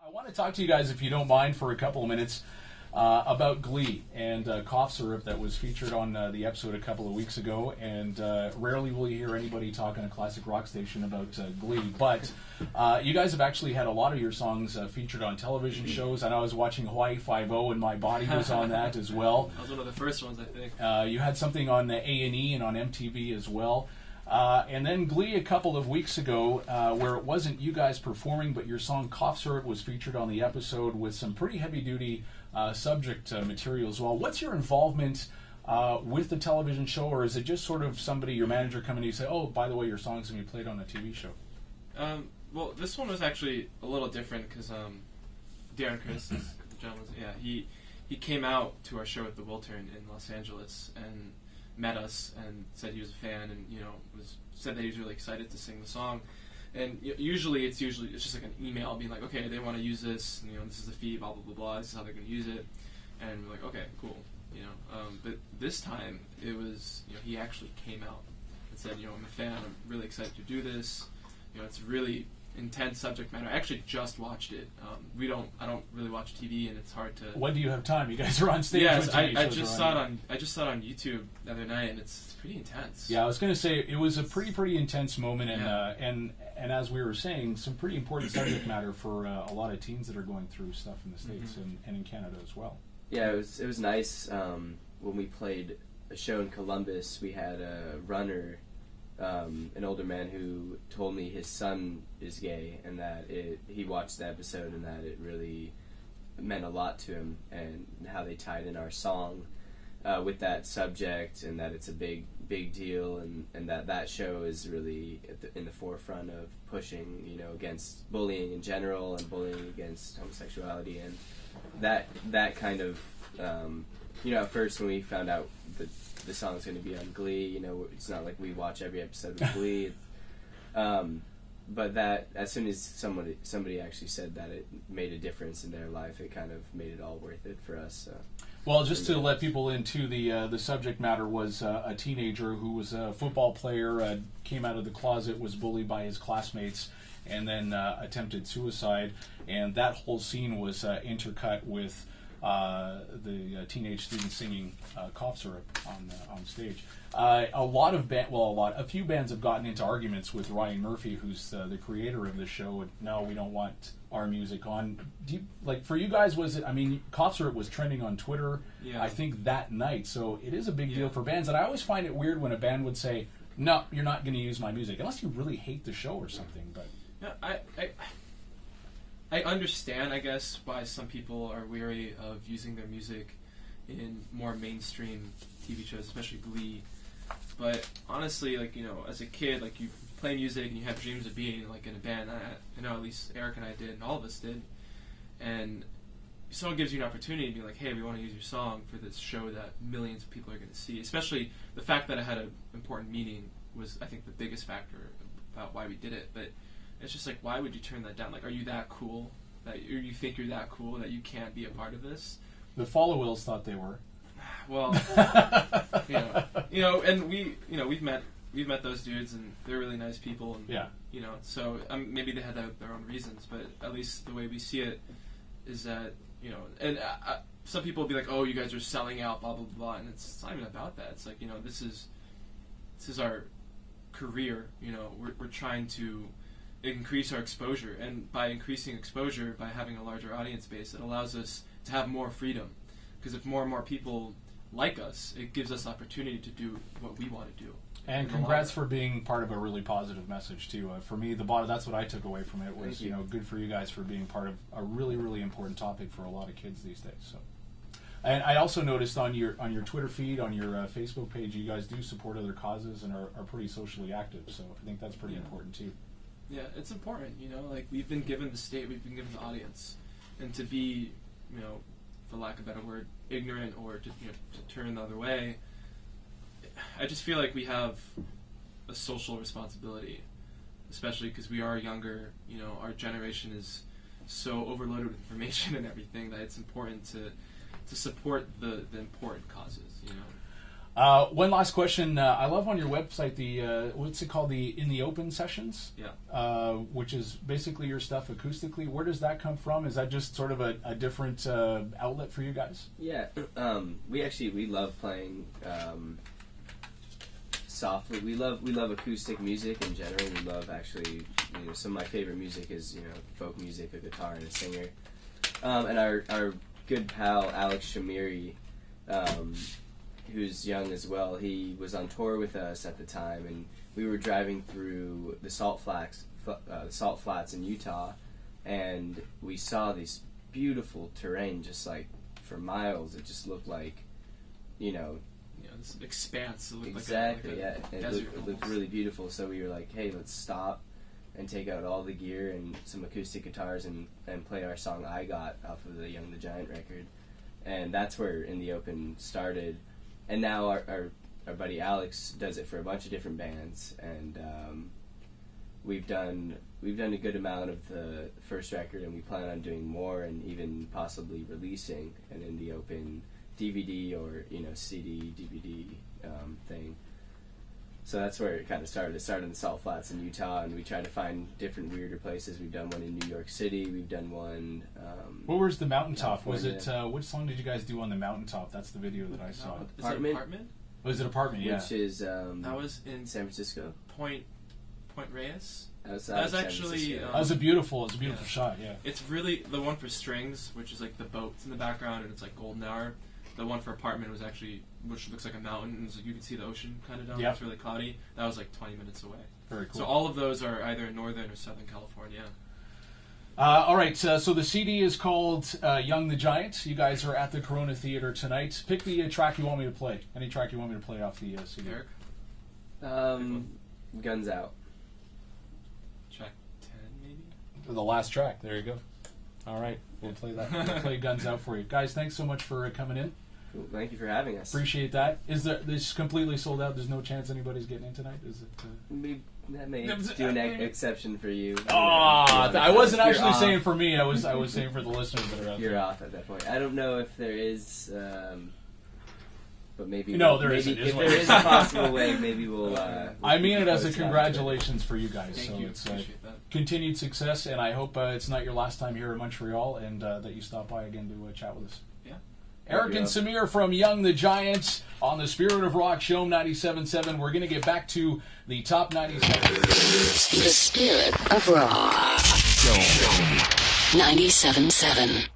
I want to talk to you guys, if you don't mind, for a couple of minutes about Glee and cough syrup that was featured on the episode a couple of weeks ago. And rarely will you hear anybody talk on a classic rock station about Glee. But you guys have actually had a lot of your songs featured on television shows. I know I was watching Hawaii Five-0 and my body was on that as well. That was one of the first ones, I think. You had something on A&E and on MTV as well. And then Glee a couple of weeks ago, where it wasn't you guys performing, but your song Cough Syrup was featured on the episode with some pretty heavy-duty subject material as well. What's your involvement with the television show, or is it just sort of somebody, your manager, coming to you and say, oh, by the way, your song's going to be played on a TV show? Well, this one was actually a little different because Darren Criss, the gentleman, he came out to our show at the Wiltern in Los Angeles and met us and said he was a fan and said that he was really excited to sing the song. And usually it's just like an email being like, okay, they want to use this, and, this is the fee, blah blah blah blah. This is how they're going to use it, and we're like, okay, cool, But this time it was, he actually came out and said, I'm a fan. I'm really excited to do this. It's really intense subject matter. I actually just watched it. I don't really watch TV, and it's hard to. When do you have time? You guys are on stage. Yes, I just saw it on YouTube the other night, and it's pretty intense. Yeah, I was going to say it was a pretty intense moment, and and as we were saying, some pretty important subject matter for a lot of teens that are going through stuff in the States and in Canada as well. Yeah, it was nice. When we played a show in Columbus, we had a runner. An older man who told me his son is gay and that he watched the episode and that it really meant a lot to him, and how they tied in our song with that subject, and that it's a big deal, and that show is really in the forefront of pushing against bullying in general and bullying against homosexuality, and that kind of at first when we found out that the song's going to be on Glee, it's not like we watch every episode of Glee. But that as soon as somebody actually said that it made a difference in their life, it kind of made it all worth it for us. So. Well, just to let people into the subject matter was a teenager who was a football player, came out of the closet, was bullied by his classmates, and then attempted suicide. And that whole scene was intercut with the teenage student singing Cough Syrup on stage. A few bands have gotten into arguments with Ryan Murphy, who's the creator of the show, and no, we don't want our music on. For you guys, was it, Cough Syrup was trending on Twitter, I think, that night, so it is a big deal for bands, and I always find it weird when a band would say, no, you're not going to use my music, unless you really hate the show or something, but... Yeah, I understand, I guess, why some people are weary of using their music in more mainstream TV shows, especially Glee. But honestly, as a kid, you play music and you have dreams of being in a band. I know at least Eric and I did, and all of us did. And if someone gives you an opportunity to be like, hey, we want to use your song for this show that millions of people are going to see. Especially the fact that it had an important meaning was, I think, the biggest factor about why we did it. But it's just why would you turn that down? Are you that cool? You think you're that cool that you can't be a part of this? The Follow Wills thought they were. Well, and we've met those dudes, and they're really nice people, and so maybe they had their own reasons, but at least the way we see it is that and some people will be like, oh, you guys are selling out, blah blah blah, and it's not even about that. It's this is our career. We're trying to increase our exposure, and by increasing exposure, by having a larger audience base, it allows us to have more freedom, because if more and more people like us, it gives us opportunity to do what we want to do. And congrats for being part of a really positive message too. For me, that's what I took away from it was good for you guys for being part of a really, really important topic for a lot of kids these days. So, and I also noticed on your Twitter feed, on your Facebook page, you guys do support other causes and are pretty socially active. So I think that's pretty important too. Yeah, it's important. We've been given the state, we've been given the audience, and to be, for lack of a better word, ignorant or to turn the other way, I just feel like we have a social responsibility, especially because we are younger. Our generation is so overloaded with information and everything that it's important to support the important causes. One last question. I love on your website the what's it called, the In the Open sessions? Yeah. Which is basically your stuff acoustically. Where does that come from? Is that just sort of a different outlet for you guys? Yeah, we love playing softly. We love acoustic music in general. We love actually, some of my favorite music is folk music, a guitar and a singer. And our good pal Alex Shamiri, who's young as well, he was on tour with us at the time, and we were driving through the Salt Flats in Utah, and we saw this beautiful terrain just like for miles. It just looked like, this expanse. It looked exactly, like a It desert looked really beautiful. So we were like, hey, let's stop and take out all the gear and some acoustic guitars and play our song "I Got" off of the Young the Giant record. And that's where In the Open started. And now our buddy Alex does it for a bunch of different bands, and we've done a good amount of the first record, and we plan on doing more, and even possibly releasing an In the Open DVD or CD, DVD thing. So that's where it kind of started. It started in the Salt Flats in Utah, and we tried to find different weirder places. We've done one in New York City. We've done one. What was the mountaintop? California. Was it which song did you guys do on the mountaintop? That's the video that I saw. Is it Apartment? Apartment? Was it Apartment? Yeah. Which is That was in San Francisco. Point Reyes. Outside That was of San actually, Francisco. That was a beautiful Yeah. shot. Yeah. It's really the one for Strings, which is like the boats in the background, and it's like golden hour. The one for Apartment was actually, which looks like a mountain, and you can see the ocean kind of down there. Yep. It's really cloudy. That was like 20 minutes away. Very cool. So all of those are either in Northern or Southern California. All right, so the CD is called Young the Giant. You guys are at the Corona Theater tonight. Pick the track you want me to play. Any track you want me to play off the CD. Eric, Guns Out. track 10 maybe? The last track. There you go. All right, we'll play that. We'll play Guns Out for you. Guys, thanks so much for coming in. Cool. Thank you for having us. Appreciate that. Is this completely sold out? There's no chance anybody's getting in tonight? Is it? That may do an exception for you. I wasn't You're actually off. saying for me. I was saying for the listeners that are out You're there. off at that point. I don't know if there is, but maybe. No, there maybe isn't, If is what- there is a possible way, maybe we'll. I mean it as a post on congratulations for you guys. Thank so you. it's Appreciate that. continued success, and I hope it's not your last time here in Montreal, and that you stop by again to chat with us. Yeah. Eric and Samir from Young the Giants on the Spirit of Rock Show 97.7. We're going to get back to the top 90s. The Spirit of Rock. 97.7.